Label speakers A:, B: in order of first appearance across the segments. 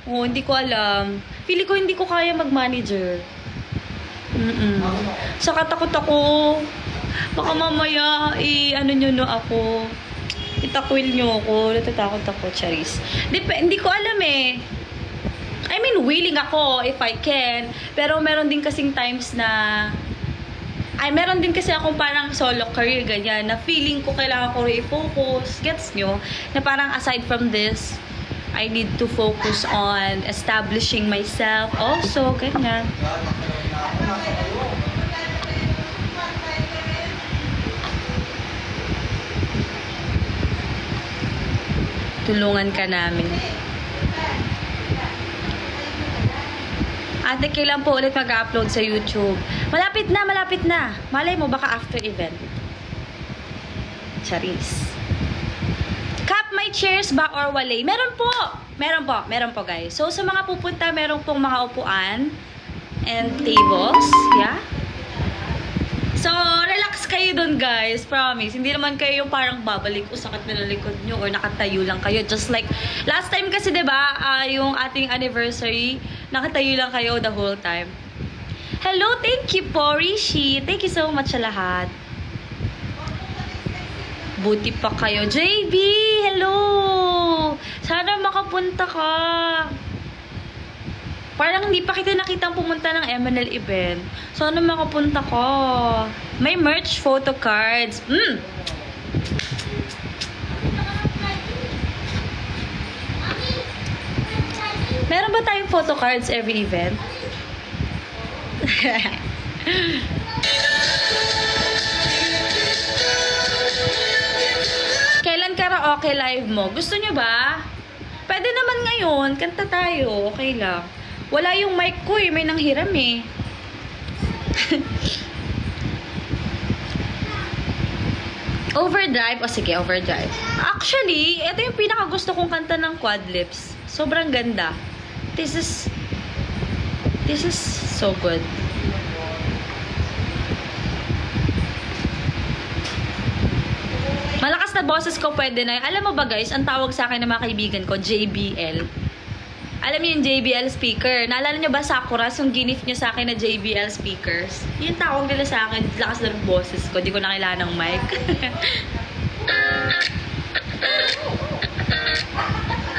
A: Oo, hindi ko alam. Pili ko hindi ko kaya mag-manager. Saka takot ako. Baka mamaya, ano nyo no ako. Itakwil nyo ako. Natatakot ako, Charis. Hindi ko alam eh. I mean, willing ako if I can. Pero meron din kasing times na... meron din kasi akong parang solo career, ganyan. Na feeling ko kailangan ko i-focus. Gets nyo? Na parang aside from this, I need to focus on establishing myself. Also, ganyan. Tulungan ka namin. Ate, kailan po ulit mag-upload sa YouTube? Malapit na, malapit na. Malay mo, baka after event. Charis. Cap, may chairs ba or wale? Meron po! Meron po guys. So, sa mga pupunta, meron pong mga upuan and tables. Yeah? So, relax kayo dun guys. Promise. Hindi naman kayo yung parang babalik o sakit na ng likod nyo or nakatayo lang kayo. Just like, last time kasi diba, yung ating anniversary, nakatayo lang kayo the whole time. Hello, thank you po, Rishi. Thank you so much sa lahat. Buti pa kayo. JB, hello! Sana makapunta ka. Parang hindi pa kita nakitang pumunta ng MNL event. Sana makapunta ka. May merch photo cards. Meron ba tayong photo cards every event? Kailan karaoke live mo? Gusto nyo ba? Pwede naman ngayon. Kanta tayo. Okay lang. Wala yung mic ko eh. May nanghiram eh. Overdrive? O sige, overdrive. Actually, ito yung pinakagusto kong kanta ng Quadlips. Sobrang ganda. This is so good. Malakas na boses ko pwede na. Alam mo ba guys, ang tawag sa akin ng mga kaibigan ko, JBL. Alam niyo yung JBL speaker. Naalala niyo ba Sakuras, yung gift niyo sa akin na JBL speakers? Yung tawag nila sa akin, lakas ng boses ko. Di ko na kailangan ng mic.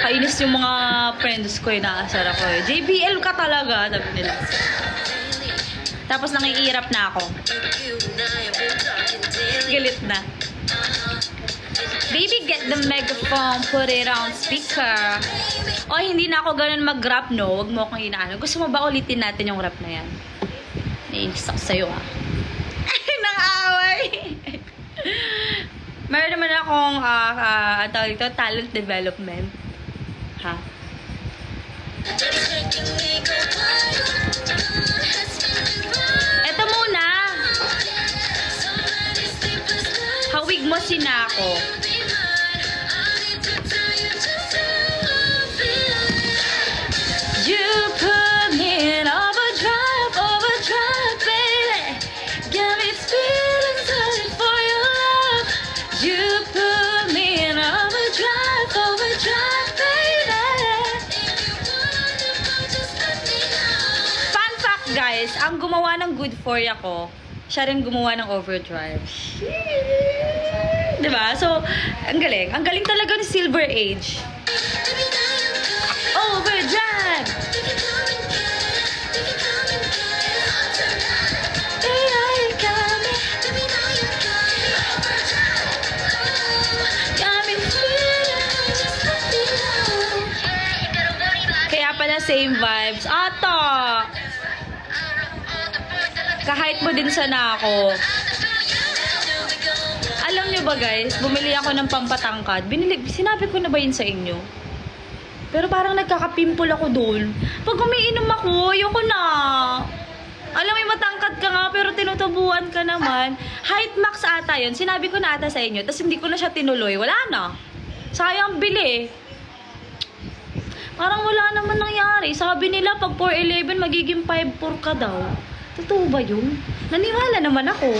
A: Kainis yung mga friends ko, inaasar ako eh. JBL ka talaga, sabi nila. Tapos nangiirap na ako. Galit na. Baby, get the megaphone, put it on speaker. O, hindi na ako ganun mag-rap, no? Huwag mo akong inaano. Gusto mo ba ulitin natin yung rap na yan? Naiinis ako sa'yo, ah. Nang-away! Meron naman akong, tawag ito, talent development. Ha? Eto muna. Hawig mo si Nako. You put me in overdrive, baby. Got me feeling sorry for your love. You put me in overdrive, baby. Fun fact guys, ang gumawa ng Good For Ya ko, siya rin gumawa ng Overdrive. Diba? So, ang galing. Ang galing talaga ni Silver Age. Overdrive! Kaya pala same vibes. Ata! Kahit mo din sana ako. Alam nyo ba guys, bumili ako ng pampatangkad. Sinabi ko na ba yun sa inyo? Pero parang nagkakapimple ako doon. Pag umiinom ako, ayoko na. Alam mo, matangkad ka nga, pero tinutubuan ka naman. Height max ata yun. Sinabi ko na ata sa inyo, tapos hindi ko na siya tinuloy. Wala na. Sayang bili. Parang wala naman nangyari. Sabi nila, pag 4'11", magiging 5'4" ka daw. Totoo ba yun? Naniwala naman ako.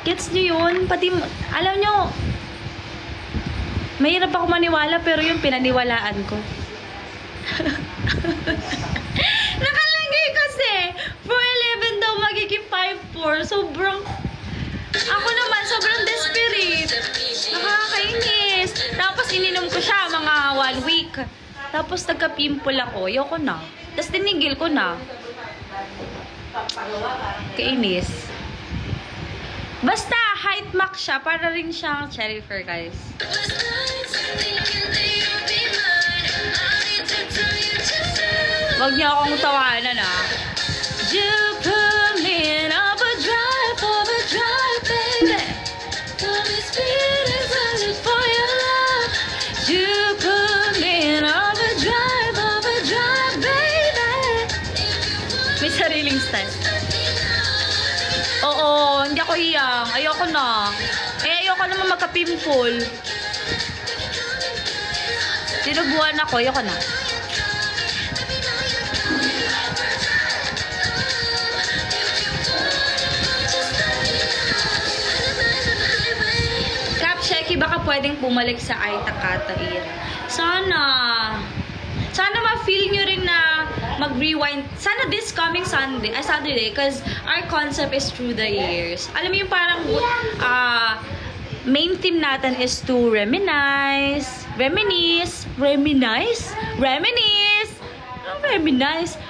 A: Gets nyo yun? Pati, alam nyo, mahirap ako maniwala, pero yung pinaniwalaan ko. Nakalagay kasi 4'11 daw magiging 5'4. Sobrang, ako naman, sobrang desperate. Nakakainis. Tapos ininom ko siya mga 1 week. Tapos nagka-pimple ako. Ayoko na. Tapos tinigil ko na. Kainis. Basta, height max siya. Para rin siyang cherry fur, guys. Wag niyo akong tawanan, ah. You put me in overdrive, baby. Tell me speed is running for your love. You put me in overdrive, baby. May sariling style. Oo, hindi ako iyang. Ayoko na. Ayoko naman magka-pimple. Tinubuan ako. Ayoko na. Sheki, baka pwedeng bumalik sa Ay Takata era. Sana ma-feel nyo rin na mag-rewind. Sana this coming Saturday, because our concept is through the years. Alam mo yung parang main theme natin is to reminisce,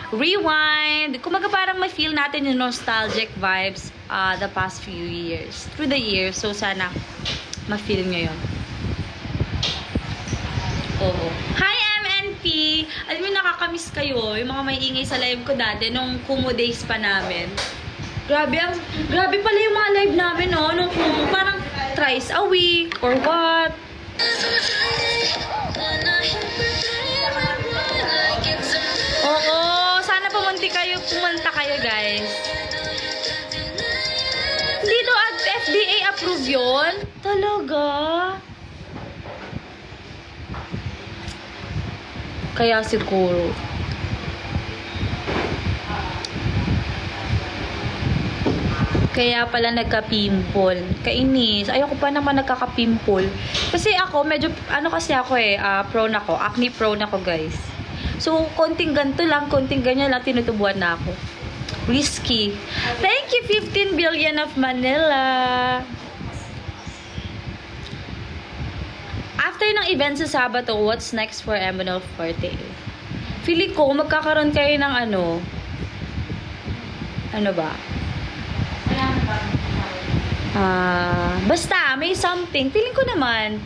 A: rewind. Kumaga parang ma-feel natin yung nostalgic vibes the past few years, through the years. So sana ma-feel nyo yun. Oo. Hi, MNP! Alam mo, nakakamiss kayo. Yung mga may ingay sa live ko dati, nung Kumu days pa namin. Grabe pala yung mga live namin, no? Nung Kumu, parang thrice a week, or what? Oo, sana pumunta kayo, guys. Hindi to FDA approve yun? Talaga? Kaya siguro. Kaya pala nagka-pimple. Kainis. Ayoko pa naman nagkaka-pimple. Kasi ako, medyo, kasi ako prone ako. Acne prone ako, guys. So, konting ganito lang, konting ganyan lang, tinutubuan na ako. Risky. Thank you, 15 billion of Manila. After ng event sa Sabato, what's next for Emanol Forte? Feeling ko, magkakaroon kayo ng ano ba? Basta, may something. Feeling ko naman,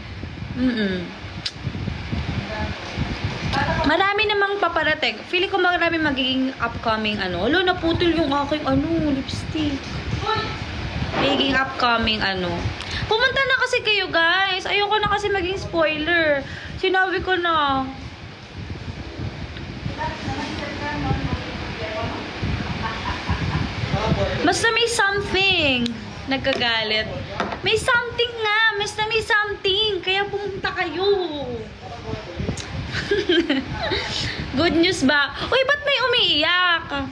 A: marami namang paparating. Feeling ko marami magiging upcoming Lo, naputol yung aking lipstick. Magiging upcoming Pumunta na kasi kayo, guys. Ayoko na kasi maging spoiler. Sinabi ko na. Basta may something. Nagkagalit. May something nga. Basta may something. Kaya pumunta kayo. Good news ba? Uy, ba't may umiiyak?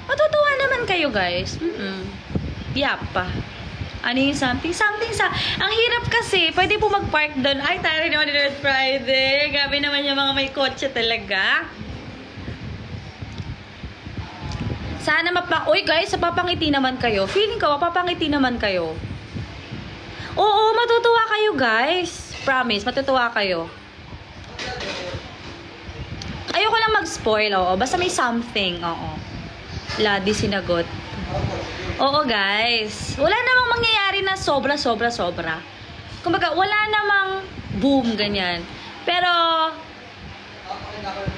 A: Matutuwa naman kayo, guys. Yapa. Ano yung something? Ang hirap kasi. Pwede po mag-park doon. Ay, tayo naman ni Friday. Gabi naman yung mga may kotse talaga. Sana Uy, guys, papangiti naman kayo. Feeling ko, papangiti naman kayo. Oo, matutuwa kayo, guys. Promise, matutuwa kayo. Ayoko lang mag-spoil, oo. Basta may something, oo. Ladi sinagot. Oo, guys. Wala namang mangyayari na sobra. Kumbaga, wala namang boom, ganyan. Pero,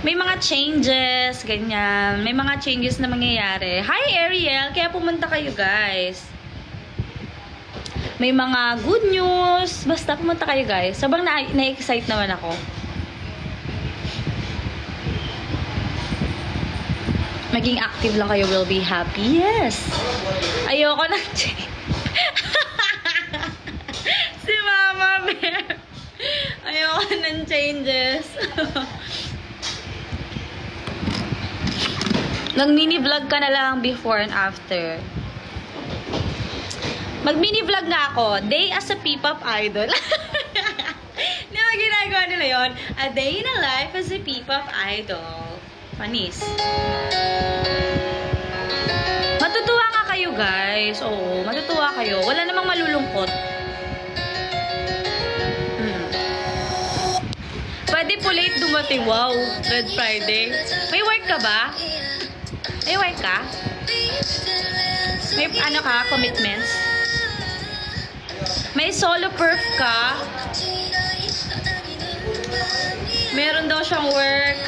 A: may mga changes, ganyan. May mga changes na mangyayari. Hi, Ariel! Kaya pumunta kayo, guys. May mga good news. Basta pumunta kayo, guys. Sobrang na-excite naman ako. Maging active lang kayo, will be happy. Yes! Ayoko na. Si Mama Bear. Ayoko ng changes. Nag-mini-vlog ka na lang before and after. Mag-mini-vlog na ako. Day as a P-pop idol. Di ba ginagawa ngayon, A Day in a Life as a P-pop Idol. Panis. Matutuwa nga kayo, guys. Oo, matutuwa kayo. Wala namang malulungkot. Pwede po late dumating. Wow, Red Friday. May work ka ba? May work ka? May ano ka? Commitments? May solo perf ka? Meron daw siyang work.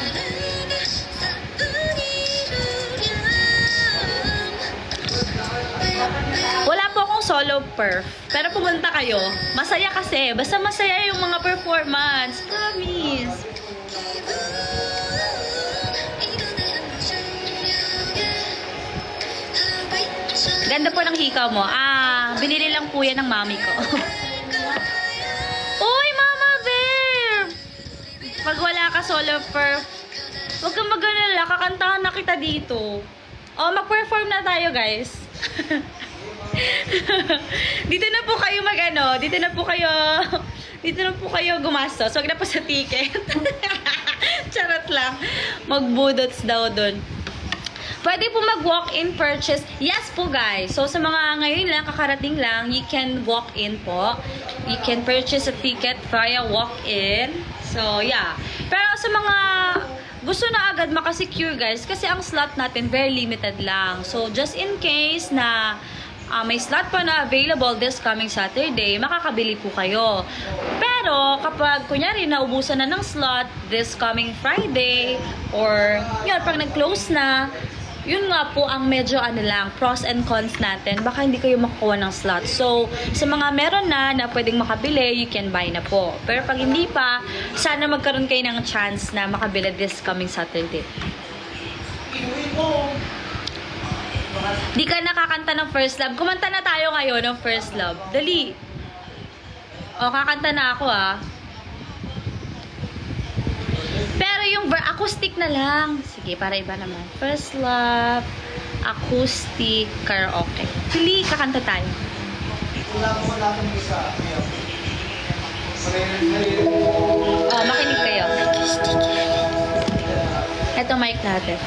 A: Wala po akong solo perf. Pero pumunta kayo. Masaya kasi. Basta masaya yung mga performance. Promise. Ganda po ng hikaw mo. Binili lang po yan ng mami ko. Uy, Mama Bear! Pag wala ka solo perf, huwag kang mag-alala. Kakantahan na kita dito. Oh, mag-perform na tayo, guys. Dito na po kayo dito na po kayo gumastos. Wag na po sa ticket. Charot lang. Magbudots daw dun. Pwede po mag-walk-in purchase. Yes po, guys. So, sa mga ngayon lang, kakarating lang, you can walk-in po. You can purchase a ticket via walk-in. So, yeah. Pero sa mga gusto na agad makasecure, guys, kasi ang slot natin very limited lang. So, just in case na may slot pa na available this coming Saturday, makakabili po kayo. Pero, kapag, kunyari, naubusan na ng slot this coming Friday, or, yun, pag nag-close na, yun nga po ang medyo pros and cons natin. Baka hindi kayo makuha ng slot. So, sa mga meron na pwedeng makabili, you can buy na po. Pero pag hindi pa, sana magkaroon kayo ng chance na makabili this coming Saturday. Di ka nakakanta ng First Love. Kumanta na tayo ngayon ng First Love. Dali. O, kakanta na ako Pero yung acoustic na lang. Sige, para iba naman. First Love, acoustic, karaoke. Dali, kakanta tayo. Makinig kayo. Ito mic natin.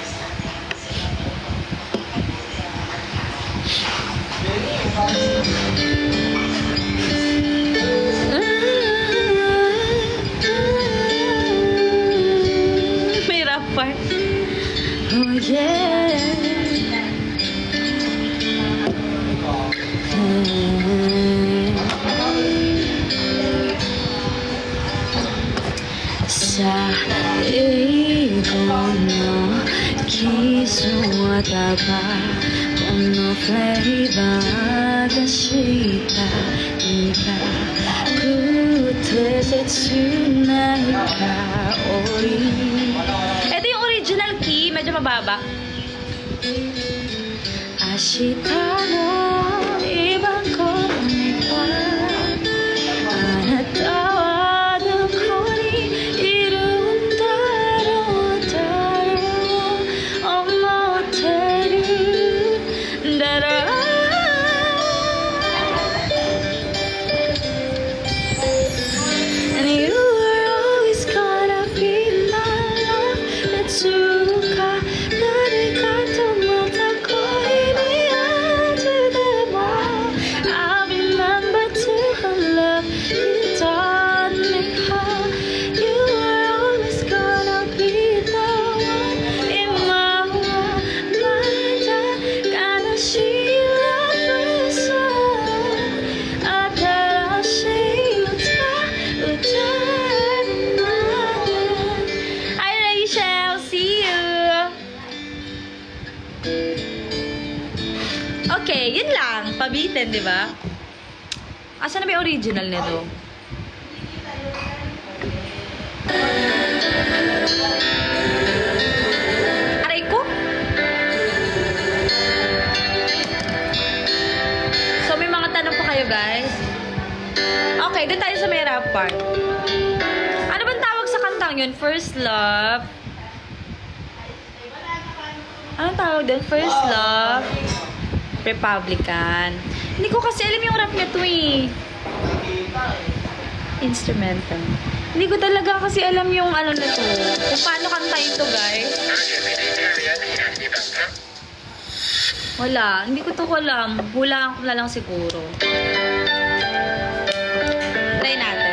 A: May rap part. Oh yeah. Sa ego no kiso wa taba no flavor ga shita nika kutesetsunai ka ori. Ito yung original key, medyo mababa. Ashita no ibang koronay pa anata wa doko ni irundaro taro omoteru dara. And you were always gonna be my love. Tetsuka narikato mata ko iniyazu demo. I remember to her love you taught me how. You were always gonna be the one in my mind. Gonna see love song. Hi Rachel, see you. Okay, yun lang. Pabitin, di ba? Asa na ba yung original nito? Aray ko? So, may mga tanong pa kayo, guys? Okay, doon tayo sa may rap part. Ano bang tawag sa kantang yun? First Love? Anong tawag doon? First Love? Republican. Hindi ko kasi alam yung rap niya to eh. Instrumental. Hindi ko talaga kasi alam yung ano na to. Kung paano kantayin to, guys. Wala. Hindi ko to alam. Hulaan ko na lang siguro. Try natin.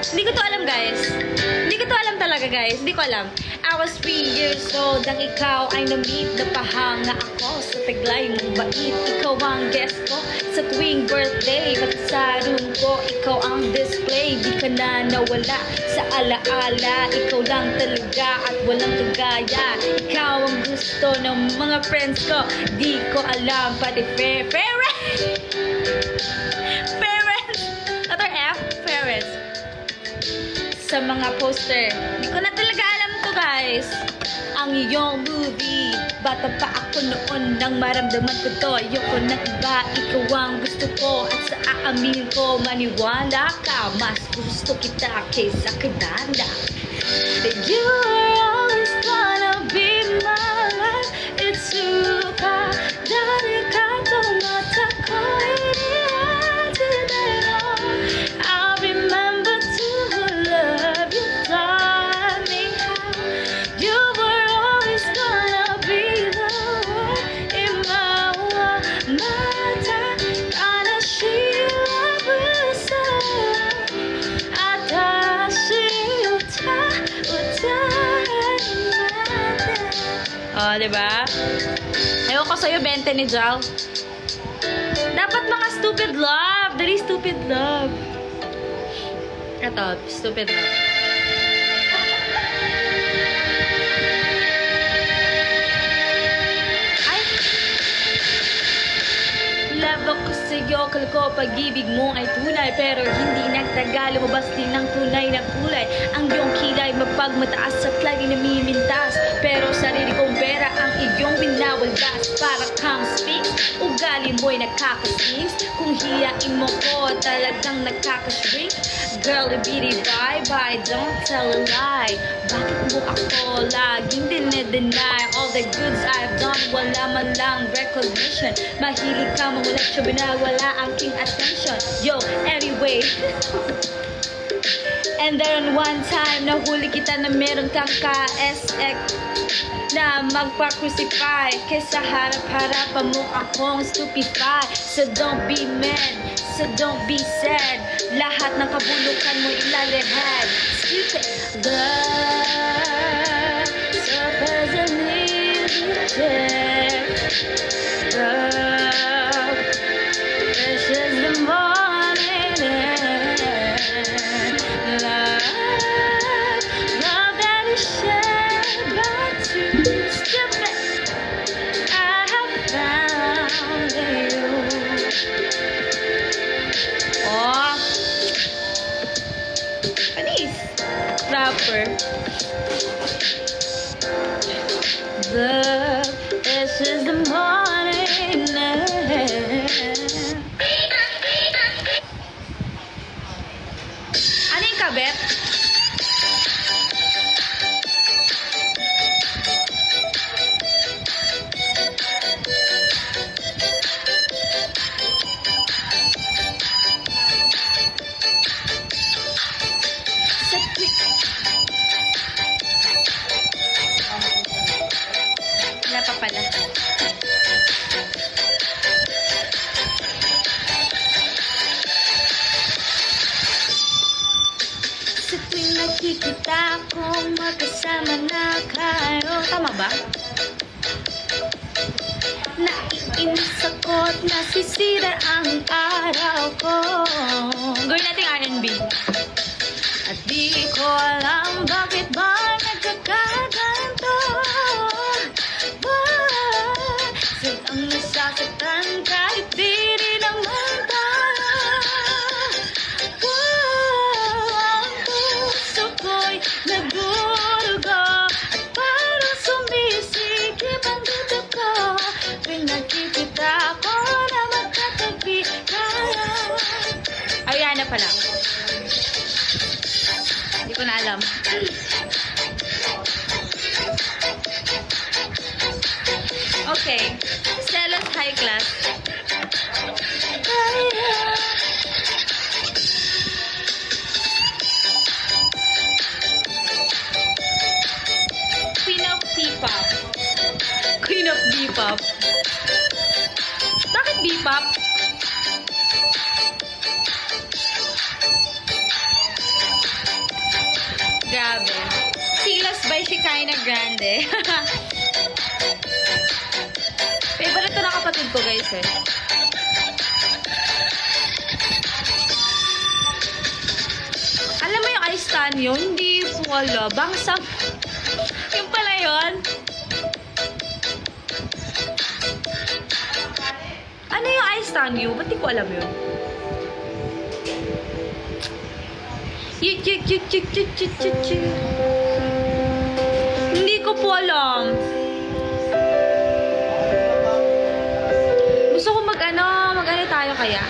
A: Hindi ko to alam, guys. Hindi ko to alam talaga, guys. Hindi ko alam. I was 3 years old nang ikaw ay na-meet. Napahanga ako sa taglay mong bait. Ikaw ang guest ko sa tuwing birthday. Pati sa room ko, ikaw ang display. Di ka na nawala sa alaala. Ikaw lang talaga at walang kagaya. Ikaw ang gusto ng mga friends ko. Di ko alam, pati parents. Letter F, parents. Sa mga poster. Di ko na talaga alam to, guys. Ang iyong movie. Bata pa ako noon nang maramdaman ko to. Ayoko na iba, ikaw ang gusto ko. At sa aamin ko, maniwala ka. Mas gusto kita kaysa kadanda. That you are always gonna be my life. It's true ka. Dahil ka tumata ko. I'll remember to love you, darling. You were always gonna be the one in my time. Gonna see you every side. Oh, diba? Ewan ko sa'yo, 20 ni Jal. Dapat mga stupid love. Dali, stupid love. Ito, stupid love. Ay! Love ako sa'yo, kala ko pag-ibig mo ay tunay. Pero hindi nagtagal, lumabas din ng tunay na kulay. Ang iyong kilay mapagmataas at lagi namimintas. Pero sarili kong pera ang iyong binawaldas. Para kang speaks, ugali mo'y nakakasings. Kung hiyain mo ko, talagang nakakashrink. Girl, ibiri, bye-bye, don't tell a lie. Bakit mo ako laging dinedeny? All the goods I've done, wala man lang recognition. Mahilig ka manguleksyon, binawala ang king attention. Yo, anyway. And then one time, nahuli kita na meron kang KSX na magpa-crucify. Kesa harap-harapan mo akong stupefy. So don't be mad, so don't be sad. Lahat ng kabulukan mo ilalehad. Stupid love, suffers an easy check. Love, fresh as the morning air. Love that is shared by two. Stupid, I have found you. Oh, panis, rapper. Love, this is the morning air. Ano yung kabet? Sa wala pa pala. Sa tuwing nakikita kong magkasama na kayo. Tama ba? Naiinis ako't nasisira ang araw ko. Gawin natin R&B. At di ko alam bakit ba nagkakaganto. Sadyang nasasaktan kahit di rin naman tayo. Ang puso ko'y nagurugo at parang sumisikip ang dito ko. Tuwing nakikita ko na magkatabi tayo. Ayan na pala. Hindi ko alam. Okay. Stella's high class. Queen of P-pop. Queen of B-pop. Bakit B-pop? Grabe. Silas by Shekinah Grande. Favorite to na kapatid ko, guys, eh. Alam mo yung I Stan yun? Hindi wala. Bangsang. Yung pala yun. Ano yung I Stan you? Ba't di ko alam yun? Hindi ko po alam. Gusto ko mag-ano tayo kaya?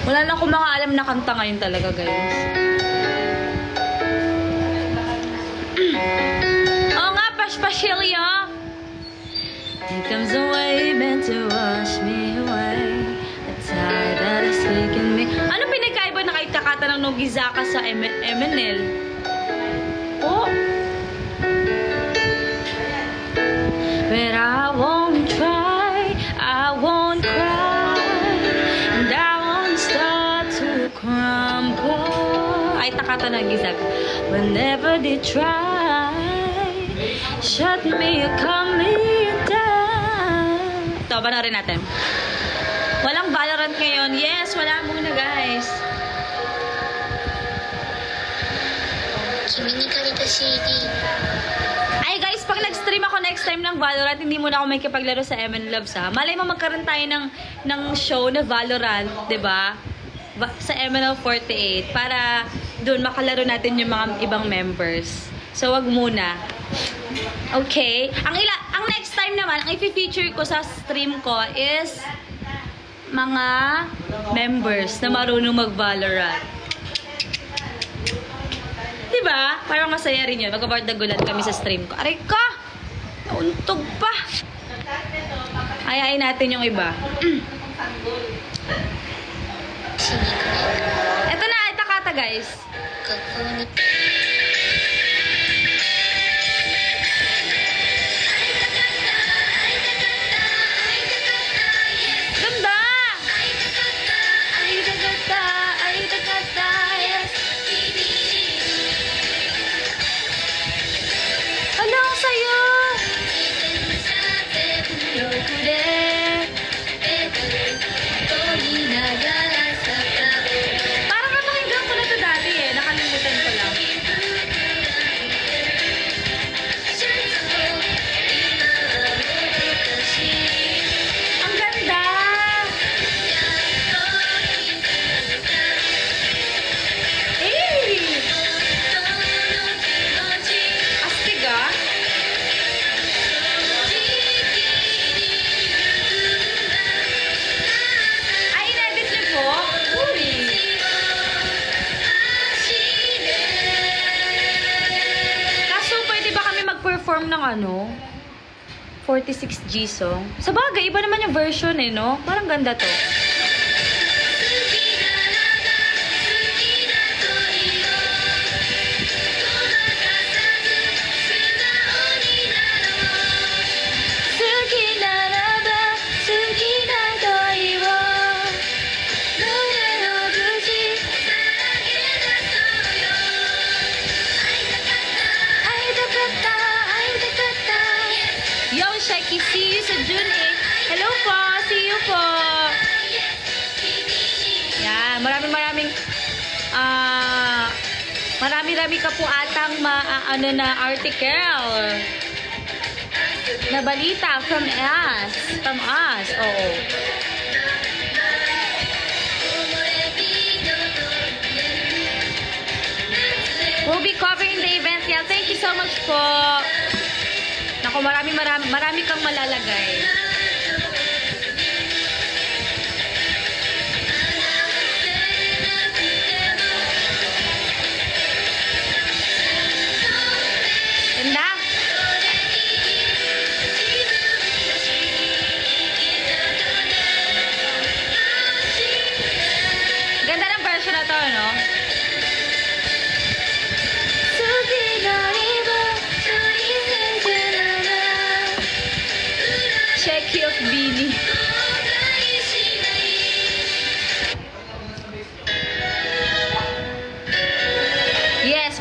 A: Wala na akong mga alam na kanta ngayon talaga, guys. Oo nga, Pashpashilya. Here comes the wave meant to wash me away. The tide that is taking me. Ano pinagkaiba na kay Takata ng Nogizaka sa MNL? Oh. But I won't try, I won't cry, and I won't start to crumble. Ay, Takata ng Nogizaka. Whenever they try, shut me or calm me down. Ito, panoorin natin. Walang Valorant ngayon. Yes, wala muna, guys.
B: Kimi ni Karita CD.
A: Ay, guys, pag nag-stream ako next time ng Valorant, hindi muna ako may kipaglaro sa MN Loves, ha? Malay mo magkaroon tayo ng show na Valorant, 'di ba? Sa MNL 48 para doon makalaro natin yung mga ibang members. So, wag muna. Okay. Ang next time naman, ang i-feature ko sa stream ko is mga members na marunong mag-Valorant. Diba? Parang masaya rin yun. Magkabardagulan kami sa stream ko. Aray ka! Nauntog pa! Ayain natin yung iba. Eto na, Takata, guys. Ganda! Ano ang sayo? Parang napakinggan ko na ito dati eh. Nakalimutan ko lang. Ang ganda! Eh! Astig ah! Ay, in-edit niyo po? Uy! Kaso, pwede ba kami mag-perform ng 46G song? Sa bagay, iba naman yung version eh, no? Parang ganda to. Yo, Sheki, see you sa June 8. Hello po, see you po. Yan, marami ka po atang na article na balita from us, oo. We'll be covering the event. Yeah, thank you so much po. Naku, marami kang malalagay.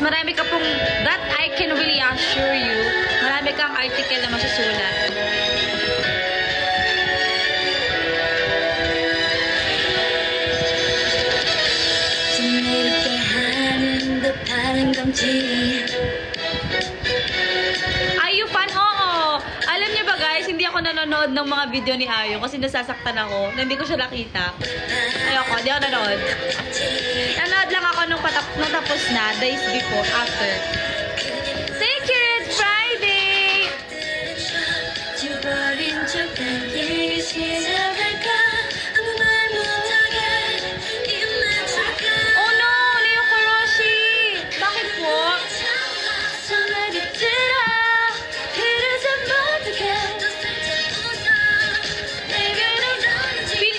A: marami ka pong, that I can really assure you, marami kang article na masusulat. Ayu fan, oo. Alam niyo ba guys, hindi ako nanonood ng mga video ni Ayu kasi nasasaktan ako na hindi ko siya nakita. Ayoko, hindi ako nanonood. Nanonood lang ako nung tapos na, days before, after. Thank you, Red Friday! Oh no, Leo Kuroshi! Bakit po?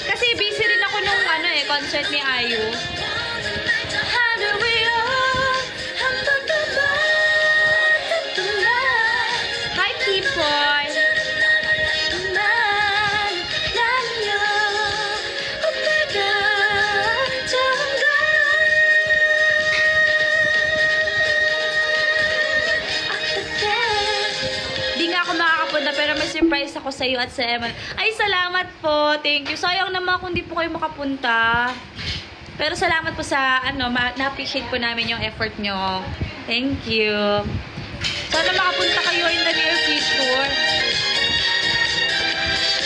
A: Kasi busy rin ako nung concert ni Ayu. Hi, Kipoy! Di nga ako makakapunta pero may surprise ako sa iyo at sa Emma. Ay, salamat po. Thank you. Sayang naman kung di po kayo makapunta. Pero salamat po sa na-appreciate po namin yung effort nyo. Thank you. Sana makapunta kayo in the near future.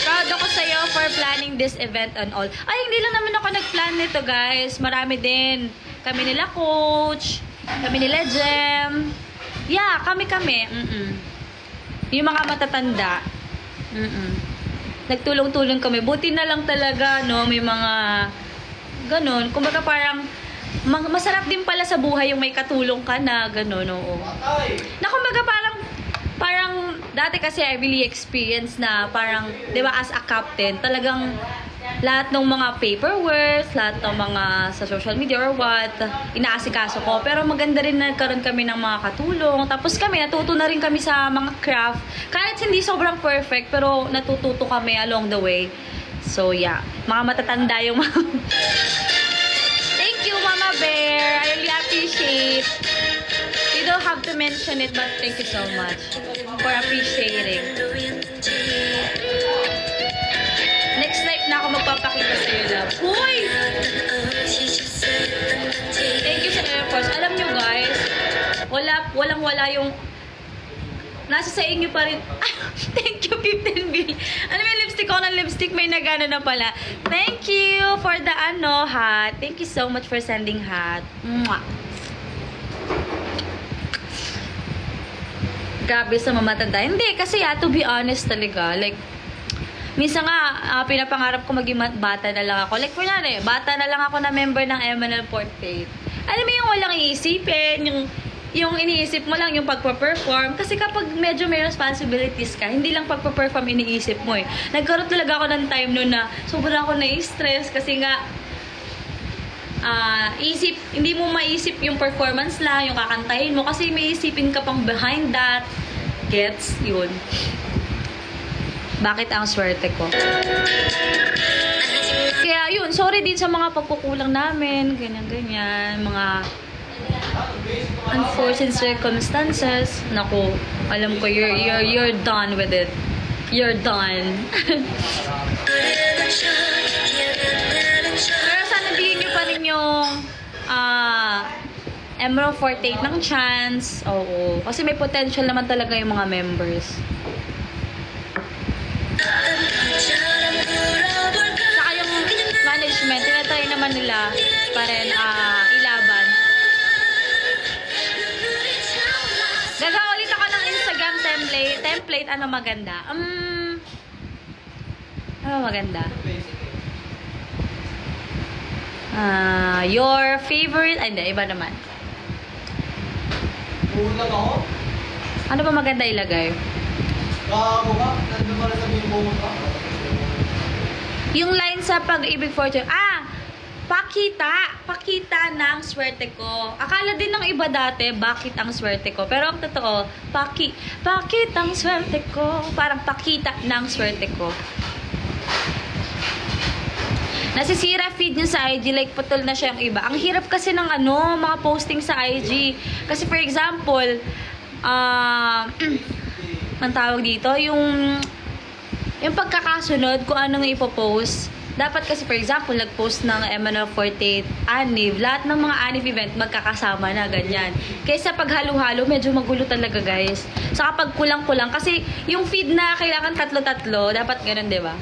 A: Proud ako sa iyo for planning this event and all. Ay, hindi lang naman ako nag-plan nito, guys. Marami din. Kami nila Coach, kami nila Jem. Yeah, kami. Yung mga matatanda. Nagtulong-tulong kami. Buti na lang talaga, no? May mga ganon. Kumbaga parang masarap din pala sa buhay yung may katulong ka na ganon, oo. Na kumbaga parang dati kasi I really experienced na parang, di ba, as a captain, talagang lahat ng mga paperwork, lahat ng mga sa social media or what, inaasikaso ko. Pero maganda rin na nagkaroon kami ng mga katulong. Tapos kami, natuto na rin kami sa mga craft. Kahit hindi sobrang perfect, pero natututo kami along the way. So, yeah. Mga matatanda yung mga... Thank you, Mama Bear. I really appreciate. You don't have to mention it, but thank you so much for appreciating. Next night na ako magpapakita sa iyo, love. Uy! Thank you sa Air Force. Alam nyo, guys, walang-wala yung... Nasa sa inyo pa rin. Thank you, 15 bill. Ano may lipstick ako ng lipstick? May nagano na pala. Thank you for the hat. Thank you so much for sending hat. Mwah. Grabe sa mamatanda. Hindi, kasi to be honest talaga, like, minsan nga, pinapangarap ko maging bata na lang ako. Like, kunyari, bata na lang ako na member ng MNL Portrait. Alam mo yung walang iisipin, yung iniisip mo lang yung pagpa-perform. Kasi kapag medyo may responsibilities ka, hindi lang pagpa-perform iniisip mo eh. Nagkaroon talaga ako ng time noon na sobrang ako na-stress kasi nga hindi mo maisip yung performance lang, yung kakantahin mo kasi may isipin ka pang behind that. Gets? Yun. Bakit ang swerte ko? Kaya yun, sorry din sa mga pagkukulang namin, ganyan-ganyan, mga unfortunate circumstances. Naku, alam ko you're done with it. You're done. Pero sana bigyan nyo pa rin yung Emerald 48 ng chance. Oo. Kasi may potential naman talaga yung mga members. Saka yung management, tinatry naman nila pa rin ilaban. Gagawa ulit ako ng Instagram template. Ano maganda? Ano maganda? Your favorite... Ay, hindi. Iba naman.
C: Ulang ako?
A: Ano ba maganda ilagay?
C: Mukha? Nandun pa rin sa may mukha?
A: Yung line sa Pag-ibig Fortune. Pakita ng swerte ko. Akala din ng iba dati, bakit ang swerte ko? Pero ang totoo, bakit ang swerte ko? Parang pakita ng swerte ko. Nasisira feed niya sa IG, like putol na siya yung iba. Ang hirap kasi ng mga posting sa IG. Kasi for example, ang tawag dito, yung pagkakasunod kung anong ipopost. Dapat kasi for example, nag-post ng MNL48 Anniv, lahat ng mga Anniv event magkakasama na, ganyan. Kaysa pag halo-halo, medyo magulo talaga guys. Saka pag kulang-kulang, kasi yung feed na kailangan tatlo-tatlo, dapat ganun, di ba?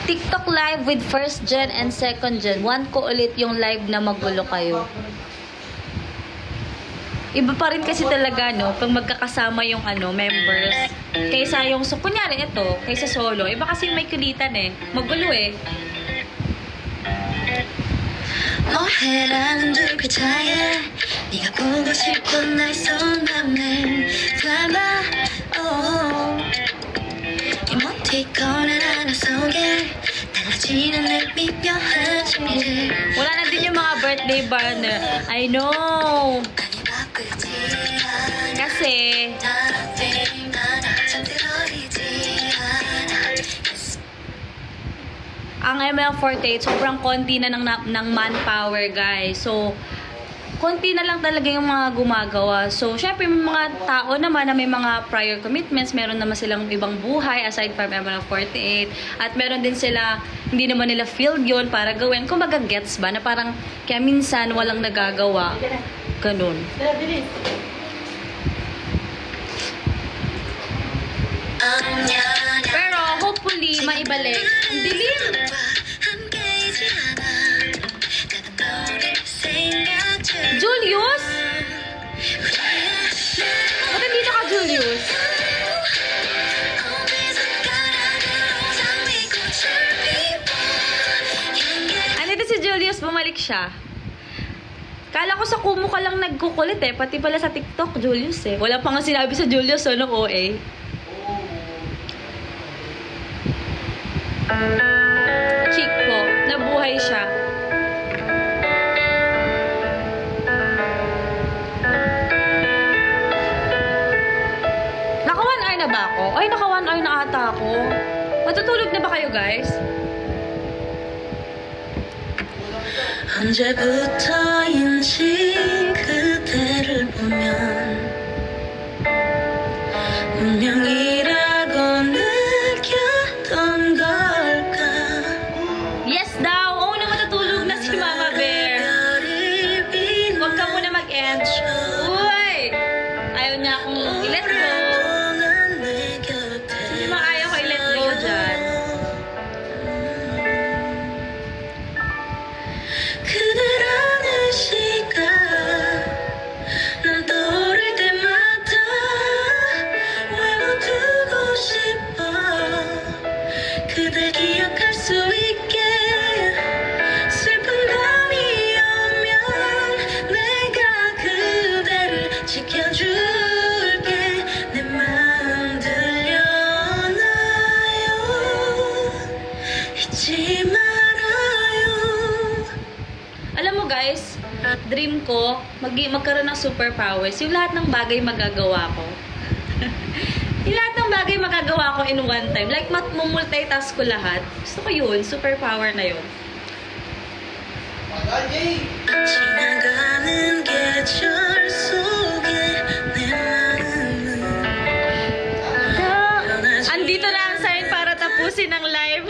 A: TikTok live with first gen and second gen. Want ko ulit yung live na magulo kayo. Iba pa rin kasi talaga, no? Pag magkakasama yung members. Kaysa yung, so, kunyari ito, kaysa solo. Iba kasi may kulitan eh. Magulo eh.
B: 뭐해라는 눈빛하에 네가 보고 싶던 나의 손담을 담아 이모티콘 하나 속에 달라지는 내 미묘한 심리를
A: Wala na din yung mga birthday banner. I know.
B: 많이 바쁘지 않아
A: Kasi,
B: Nothing 하나 잠들어있지 않아
A: ang ML48, sobrang konti na ng manpower, guys. So, konti na lang talaga yung mga gumagawa. So, syempre, may mga tao naman na may mga prior commitments. Meron naman silang ibang buhay aside from ML48. At meron din sila, hindi naman nila feel yun para gawin. Kung baga gets ba, na parang kaya minsan walang nagagawa. Ganun. Pero, hopefully, maibalik. Ang dilim!
B: 함께이지 않아 나는 너를 생각 중
A: Julius? Ba't nandito ka, Julius? Andito si Julius, bumalik siya. Kala ko sa Kumu ka lang nagkukulit eh. Pati pala sa TikTok, Julius eh. Wala pa nga sinabi sa Julius, no, OA. Chick po, nabuhay siya. Naka 1 hour na ba ako? Ay, naka 1 hour na ata ako. Matutulog na ba kayo, guys?
B: 언제부터인지 그대를 보면 운명이라고 느꼈던 걸까
A: Yes daw! Oo na, matutulog na si Mama Bear. Huwag ka muna mag-end. Uy! Ayaw niya akong i-let go. Hindi mo ayaw ko i-let go dyan.
B: 그대라는 시간 난 떠오를 때마다 외워두고 싶어 그댈 기억할 수 있게 슬픈 밤이 오면 내가 그대를 지켜줄게 내 마음 들려놔요 잊지 말아요
A: Alam mo guys, dream ko, magkaroon ng superpowers. Yung lahat ng bagay magagawa ko. Yung lahat ng bagay magagawa ko in one time. Like, multitask ko lahat. Gusto ko yun, superpower na yun.
B: 지나가는 계절 속에 내 마음은
A: Andito na ang sign para tapusin ang live.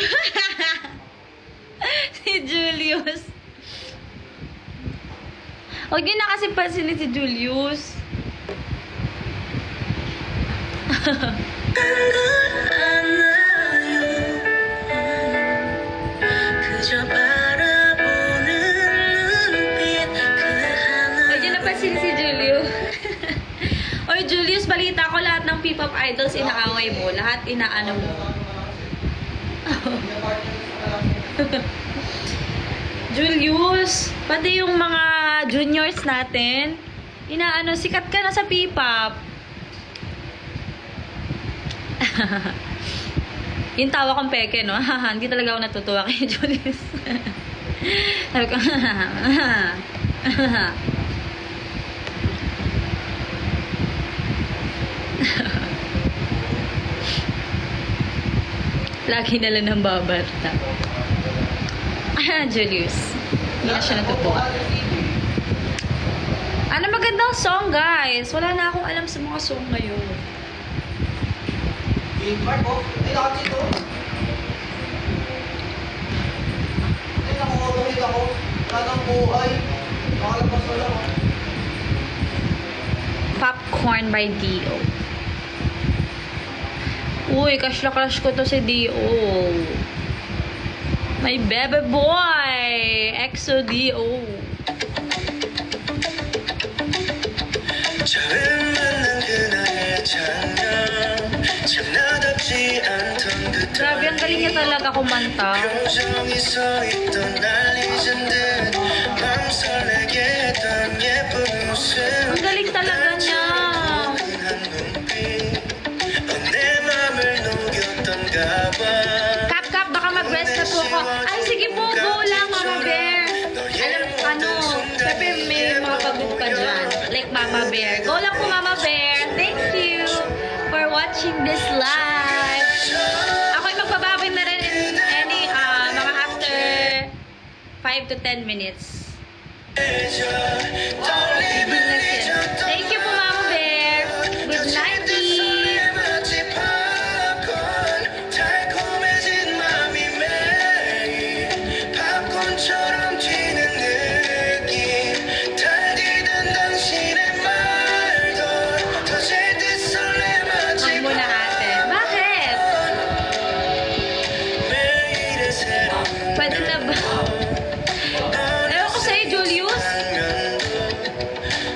A: Si Julius. Huwag niyo na kasi pansinin si Julius.
B: 걸 안아요 그저 바라보는 눈빛 그
A: Huwag niyo na pansinin si Julius. Oy, Julius, balita ko lahat ng P-pop idols inaaway mo. Lahat inaano mo. Julius, pati yung mga juniors natin, inaano, sikat ka na sa P-pop. Yung tawa kong peke, no? Hindi talaga ako natutuwa kay Julius. Sabi ko, lagi na lang ng babarta. Julius. Hindi na siya natutuwa. Ano magandang song, guys? Wala na akong alam sa mga song ngayon.
C: Big Mark, oh. Ay, nakachit, oh. Ay, nakukulit ako. Tanang buhay. Nakalabas na lang, oh.
A: Popcorn by Dio. Uy, crush na crush ko to si Dio. My baby boy! EXO Dio. Grabe, ang galing niya talaga kumanta. Ang galing talaga niya. Kap, baka mag-rest na po ako. Ay, sige po, go lang, Mama Bear. Pepe, may mga pagod pa dyan. Like Mama Bear. Go lang po, Mama Bear. Thank you for watching this live. Ako'y magbababoy na rin in any, mga after 5 to 10 minutes. Thank you po, Mama Bear. Good night, pwede na ba? Ewan ko sa'yo, Julius.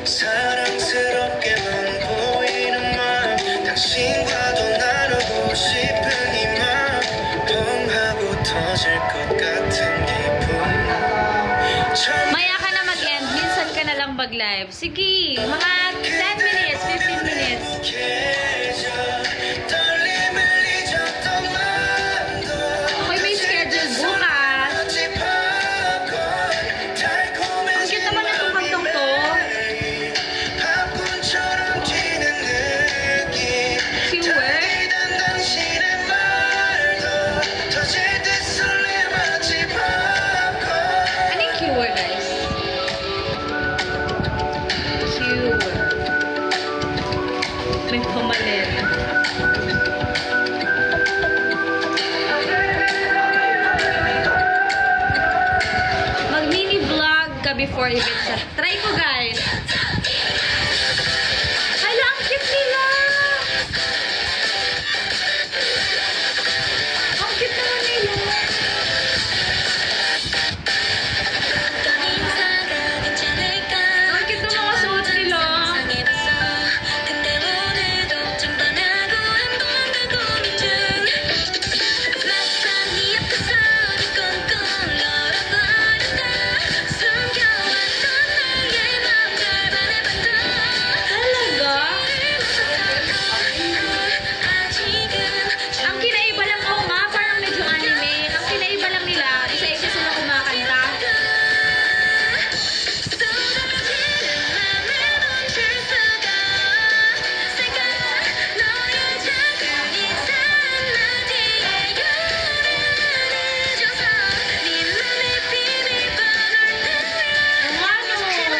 D: 사랑스럽게만 보이는 맘 당신과도 나누고 싶은 이맘 뻥하고 터질 것 같은 기분
A: Maya ka na mag-end. Minsan ka na lang mag-live. Sige, mga 10 minutes, 15 minutes.
D: 떨림을 잊었던 맘도
A: Ako'y may schedule bukas. Ang cute naman na itong kantong to.
D: 팝콘처럼 튀는 느낌
A: Fewer.
D: 당신의 말도 터질 듯 설레 마치 팝콘
A: Ano yung keyword, guys? Keyword. May pamalit. Mag-mini vlog ka before event siya. Try ko, guys. Hala, ang cute nila! Ang cute naman nila. Ang cute ng mga suot nila.
B: 근데 오늘도 찜뻔하고 한번 더 고민 중 막상 네 앞에서 네 꽁꽁 얼어버렸다 숨겨왔던 나의 맘 절반을
A: Talaga?
B: 아직은
A: Ang kinaiba lang, oo nga, parang medyo anime. Ang kinaiba lang nila, isa-isa sila kumakanta.
B: 쏟아지는 맘을 멈출 수가 없을까 너의 작은 이상한 마디에 열을 잊어서 네 맘의 비밀번호를
A: Ang ano,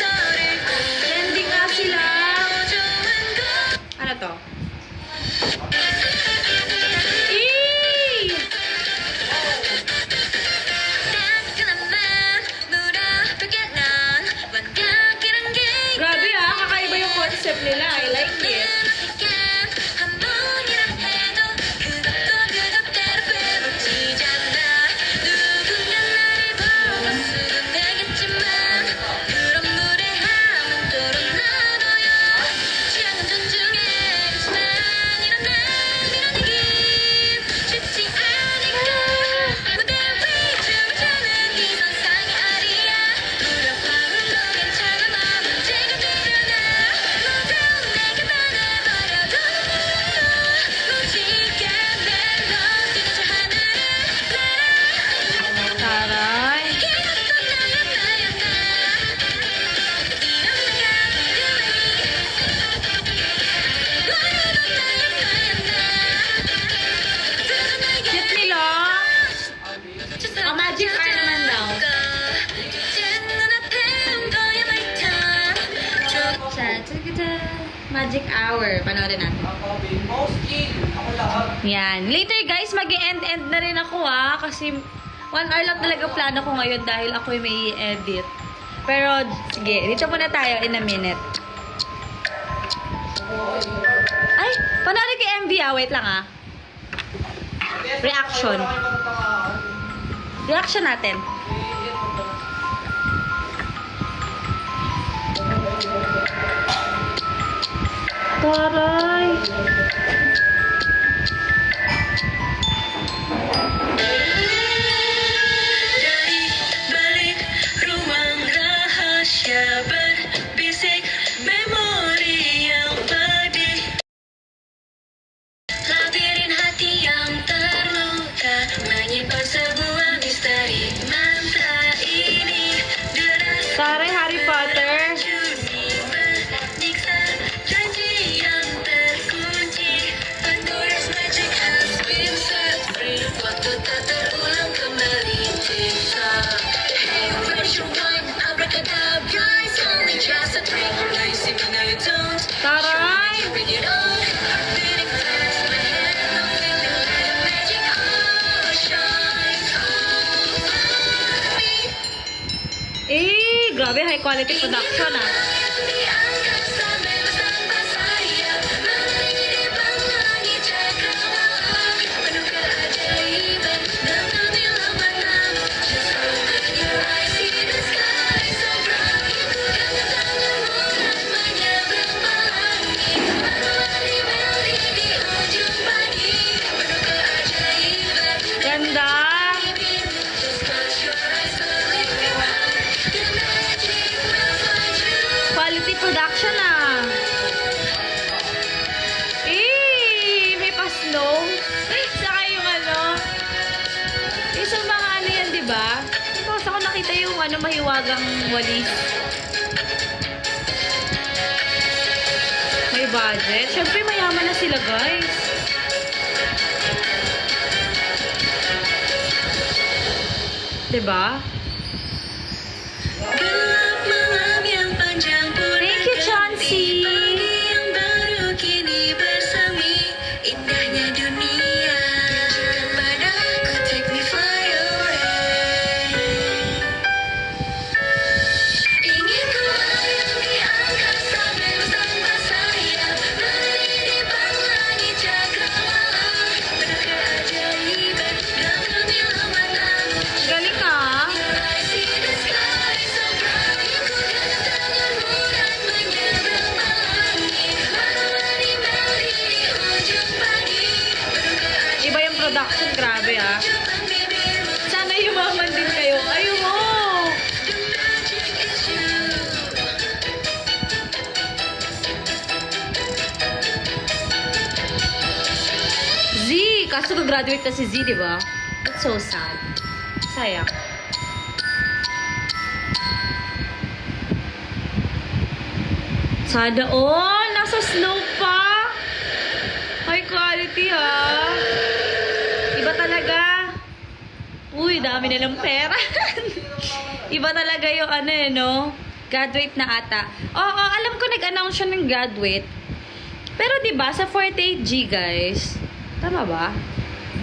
B: 너를 꼭
A: trending nga sila.
B: 좋은 것
A: Ano to? Eee!
B: 따끈한 맘 물어볼게 넌 완벽이란 게
A: Grabe ah, kakaiba yung concept nila. I like it.
B: 한 번이라 해도 그것대로 빼놓치잖아 누군가 나를 보고 수근대겠지만 그런 무례함은 또록 나눠요 취향은 존중해 그렇지만 이런 날 밀어내긴 쉽지 않을까 무대 위 춤을 추는 이 선상의 아리야 무력함은 너 괜찮아 뭐 문제가 되려나 모두 내게 반하는
A: Magic Hour. Panoorin natin.
C: Ako, Big Mouse King. Ako lahat.
A: Yan. Later guys, mag-end na rin ako kasi 1 hour lang talaga plano ko ngayon dahil ako yung may edit. Pero, sige, dito muna tayo in a minute. Ay, panoorin kay MV Wait lang Reaction. Reaction natin. Taray.
B: Dari balik ruang rahasia berbisik memori yang pedih. Labirin hati yang terluka menyimpan sebuah misteri mantra ini deras.
A: Taray, Harry Potter.
B: Juni menyiksa janji yang terkunci. Pandora's magic has been set free. Waktu tak terulang kembali cinta. Hey, where's your wine? Abracadabra, it's only just a trick. Now you see me, now you don't.
A: Taray.
B: Bring it on. Beating fast, my head, I'm feeling like a magic shines over me.
A: Grabe, high quality production
B: Di angkasa bersama saya menitipkan langit cakrawala penuh keajaiban dan gemilang malam. Just open your eyes, see the sky so bright. Genggam tanganmu dan menyeberang pelangi. Menemani melodi di ujung pagi penuh keajaiban.
A: Ganda.
B: Just close your eyes, believe your heart. The magic will find you.
A: Quality production may pa-snow. Saka yung yung sa mga yan, di ba? Tapos ako nakita yung mahiwagang walis. May budget. Siyempre, mayaman na sila, guys. Di ba?
B: Gelap malam yang panjang pun
A: Thank you, Chauncey.
B: pagi yang baru kini bersemi. Indahnya dunia tunjukkan padaku, take me fly away. Ingin ku layang di angkasa bersama saya menitipkan langit cakrawala penuh keajaiban dan gemilang malam.
A: Galing
B: I see the sky so bright. Genggam tanganmu dan menyeberang pelangi. Menemani melodi di ujung pagi penuh keajaiban.
A: Iba yung production, grabe
B: Jepang bibirmu,
A: Sana yumaman din kayo. Ayun mo!
B: the magic is you.
A: Z! Kaso ka-graduate na si Z, di ba? That's so sad. Sayang. Sada all! Nasa snow pa! High quality, Iba talaga. Uy, dami nilang pera. Iba talaga yung no? Graduate na ata. Oo, alam ko nag-announce siya ng graduate. Pero 'di ba sa 48G, guys? Tama ba?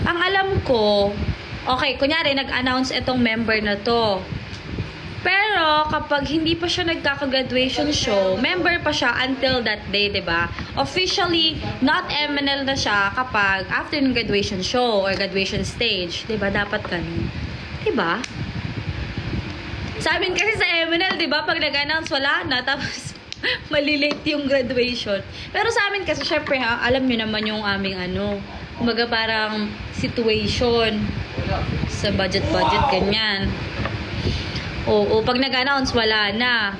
A: Ang alam ko, okay, kunyari nag-announce itong member na to. Pero kapag hindi pa siya nagkaka-graduation show, member pa siya until that day, 'di ba? Officially not MNL na siya kapag after ng graduation show or graduation stage, 'di ba? Dapat ganun. 'Di ba? Sa amin kasi sa MNL, 'di ba, pag nag-announce wala na tapos malilate yung graduation. Pero sa amin kasi syempre alam niyo naman yung aming kumbaga parang situation sa budget ganyan. Oo, pag nag-announce wala na.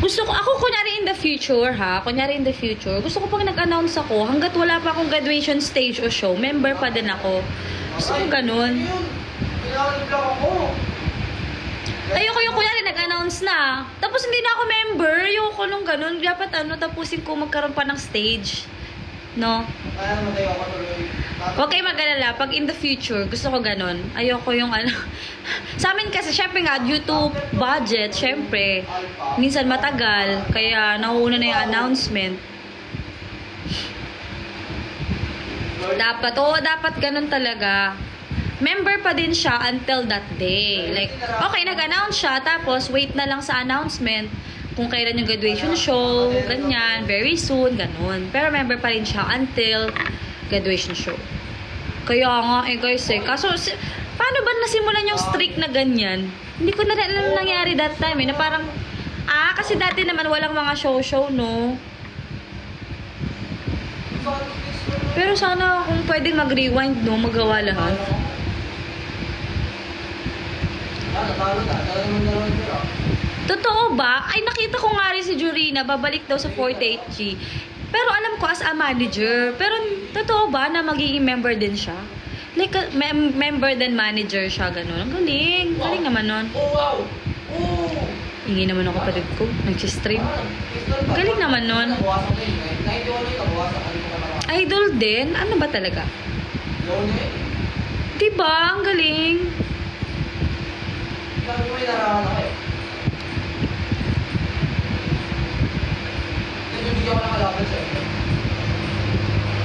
A: Gusto ko, ako kunyari in the future gusto ko pag nag-announce ako, hanggat wala pa akong graduation stage o show, member pa din ako. Gusto ko ganun. Ayoko yung kunyari nag-announce na, tapos hindi na ako member, ayoko nung ganun. Dapat tapusin ko magkaroon pa ng stage. No?
C: Kaya naman tayo ako tuloy.
A: Huwag kayo mag-alala. Pag in the future, gusto ko ganon. Ayoko yung ano. Sa amin kasi, syempre nga, due to budget, syempre, minsan matagal. Kaya, nauuna na yung announcement. Dapat ganon talaga. Member pa din siya until that day. Like, okay, nag-announce siya, tapos wait na lang sa announcement kung kailan yung graduation show, ganyan, very soon, ganon. Pero member pa rin siya until graduation show. Kaya nga, guys, kaso, paano ba nasimulan yung streak na ganyan? Hindi ko na rin alam nangyari that time, na parang, kasi dati naman walang mga show, no? Pero sana kung pwedeng mag-rewind, no, magawa lahat. Totoo ba? Ay, nakita ko nga rin si Jurina, babalik daw sa 48G. Pero alam ko as a manager. Pero totoo ba na magiging member din siya? Like, member then manager siya, gano'n. Ang galing. Galing naman nun.
C: Oh, wow! Oh!
A: Hingi naman ako kapatid ko. Nag-stream. Galing naman nun.
C: Nabawasan ko yun. 91 yun, nabawasan. Ano ko naman?
A: Idol din? Ano ba talaga?
C: Yun eh.
A: Diba? Ang galing.
C: Sabi ko may narahan ako eh. Nagbibigyan ko ng kalaban sa'yo.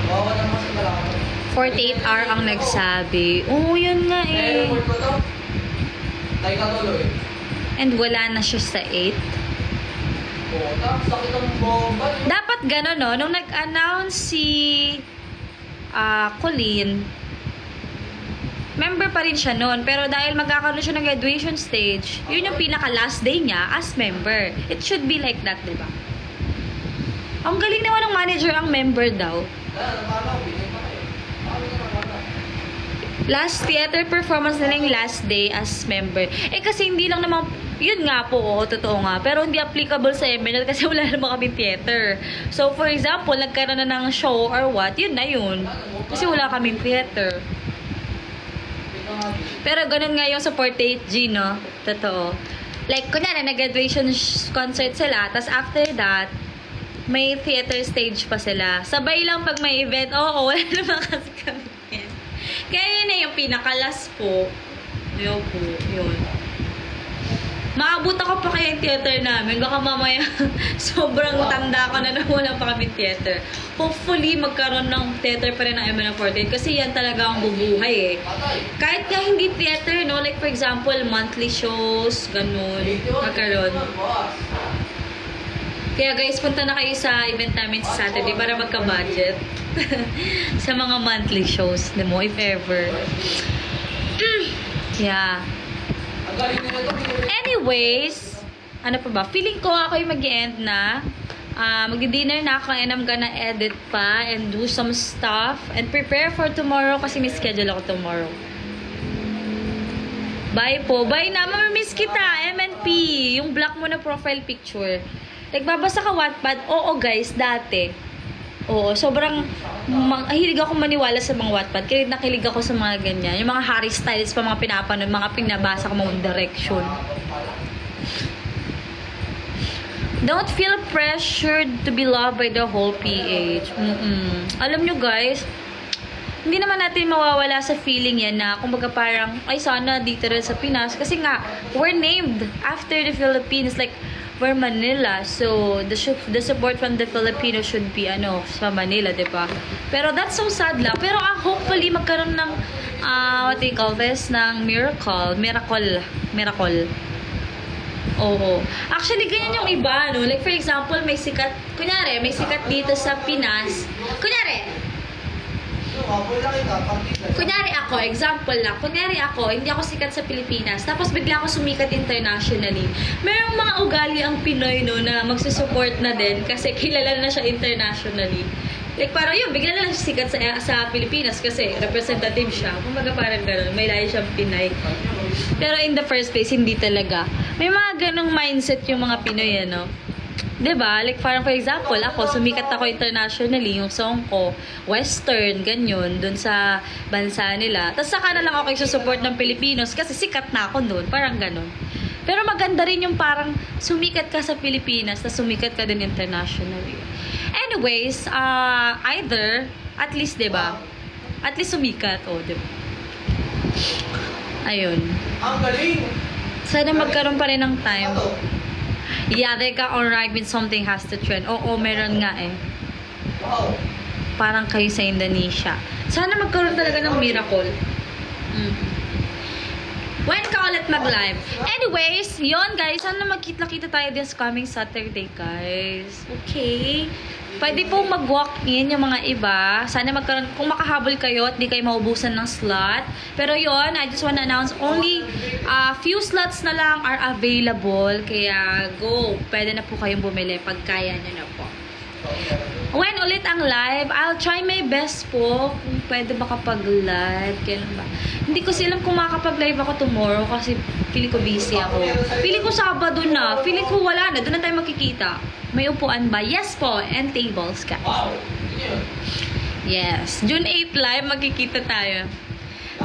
C: Bawa naman sa kalaban.
A: 48R ang nagsabi. Oo, yun nga eh.
C: Report ko to. Tayo ka tuloy.
A: And wala na siya sa 8.
C: Oo, tapos sakit ang bomba.
A: Dapat gano'n, no? Nung nag-announce si Colleen, member pa rin siya noon. Pero dahil magkakaroon siya ng graduation stage, yun yung pinaka-last day niya as member. It should be like that, di ba? Ang galing naman ng manager ang member daw.
C: Napala ko, binigyan pa kayo. Bakit ka napala?
A: Last theater performance na lang yung last day as member. Kasi hindi lang naman, yun nga po, oo, totoo nga. Pero hindi applicable sa MNL kasi wala naman kami theater. So, for example, nagkaroon na ng show or what, yun na yun. Kasi wala kaming theater. Pero ganun nga yung sa 48G, no? Totoo. Like, kunyari, nag-graduation concert sila, tapos after that, may theater stage pa sila. Sabay lang pag may event, oo, wala naman kasi kami. Kaya yun na yung pinakalas po. Yun po, yun. Maabot ako pa kaya yung theater namin. Baka mamaya sobrang tanda ko na wala pa kami theater. Hopefully, magkaroon ng theater pa rin ng MN48 kasi yan talaga ang bubuhay eh. Kahit nga hindi theater, no? Like for example, monthly shows, ganun. Magkaroon. Kaya guys, punta na kayo sa event namin sa Saturday para magka-budget. Sa mga monthly shows, di mo, if ever. Yeah. Anyways, ano pa ba? Feeling ko ako yung mag-end na. Mag-dinner na ako and I'm gonna edit pa and do some stuff and prepare for tomorrow kasi may schedule ako tomorrow. Bye po. Bye na. Mamamiss kita. MNP. Yung black mo na profile picture. Nagbabasa ka Wattpad? Oo guys, dati. Oo, sobrang hilig ako maniwala sa mga Wattpad. Kilig na kilig ako sa mga ganyan. Yung mga Harry Styles pa mga pinapanood, mga pinabasa ko mga direction. Don't feel pressured to be loved by the whole PH. Alam nyo guys, hindi naman natin mawawala sa feeling yan na kumbaga parang, ay sana dito rin sa Pinas. Kasi nga, we're named after the Philippines. Like, we're Manila. So, the support from the Filipinos should be, sa Manila, diba? Pero that's so sad lang. Pero hopefully, magkaroon ng, what do you call this? Ng miracle. Oo. Actually, ganyan yung iba, no? Like, for example, may sikat dito sa Pinas. Kunyari ako, hindi ako sikat sa Pilipinas, tapos bigla ako sumikat internationally. Merong mga ugali ang Pinoy, no, na magsusupport na din kasi kilala na siya internationally. Like, parang yun, bigla na lang siya sikat sa Pilipinas kasi representative siya. Kumaga parang gano'n, may lahi siyang Pinay. Pero in the first place, hindi talaga. May mga ganong mindset yung mga Pinoy, ano? Diba? Like, parang for example, ako, sumikat ako internationally, yung song ko, western, ganyan, dun sa bansa nila. Tapos saka na lang ako isusupport ng Pilipinos kasi sikat na ako dun, parang ganon. Pero maganda rin yung parang sumikat ka sa Pilipinas, tapos sumikat ka din internationally. Anyways, either, at least, diba, At least sumikat, oh, di ba? Ayun.
C: Ang galing!
A: Sana magkaroon pa rin ng time.
C: Ano?
A: Yeah, they got alright when something has to trend. Oo, meron nga eh.
C: Wow!
A: Parang kayo sa Indonesia. Sana magkaroon talaga ng miracle. When ka ulit mag-live? Anyways, yon guys. Sana magkita-kita tayo this coming Saturday, guys. Okay? Pwede po mag-walk-in yung mga iba. Sana magkaroon, kung makahabol kayo at di kayo maubusan ng slot. Pero yon, I just wanna announce only few slots na lang are available. Kaya go. Pwede na po kayong bumili pag kaya nyo na po. When ulit ang live, I'll try my best po kung pwede ba kapag-live. Kailan ba? Hindi ko silam kung makakapag-live ako tomorrow kasi feeling ko busy ako. Feeling ko Sabado na. Feeling ko wala na. Doon na tayo makikita. May upuan ba? Yes po. And tables, guys.
C: Wow! Yun.
A: Yes. June 8 live, magkikita tayo.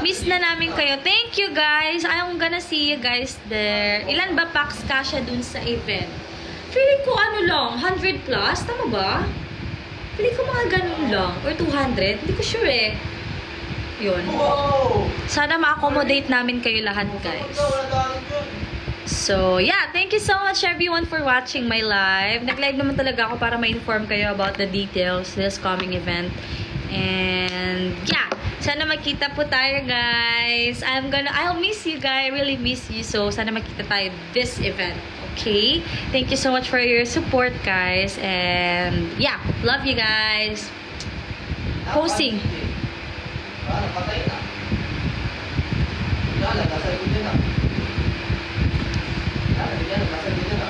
A: Miss na namin kayo. Thank you, guys. I'm gonna see you guys there. Ilan ba packs kasha dun sa event? Feeling ko ano lang, 100 plus. Tama ba? Feeling ko mga ganun lang. Or 200. Hindi ko sure eh. Yun.
C: Wow!
A: Sana ma-accommodate namin kayo lahat, guys. So, yeah. Thank you so much everyone for watching my live. Nag-live naman talaga ako para ma-inform kayo about the details this coming event. And, yeah. Sana magkita po tayo, guys. I'll miss you guys. I really miss you. So, sana magkita tayo this event. Okay? Thank you so much for your support, guys. And, yeah. Love you guys. Posing.
C: Patay na. Yan, nasa likod yun na. Yan, nasa likod yun na.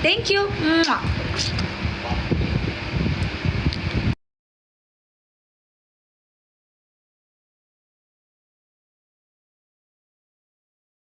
A: Thank you. Mwah.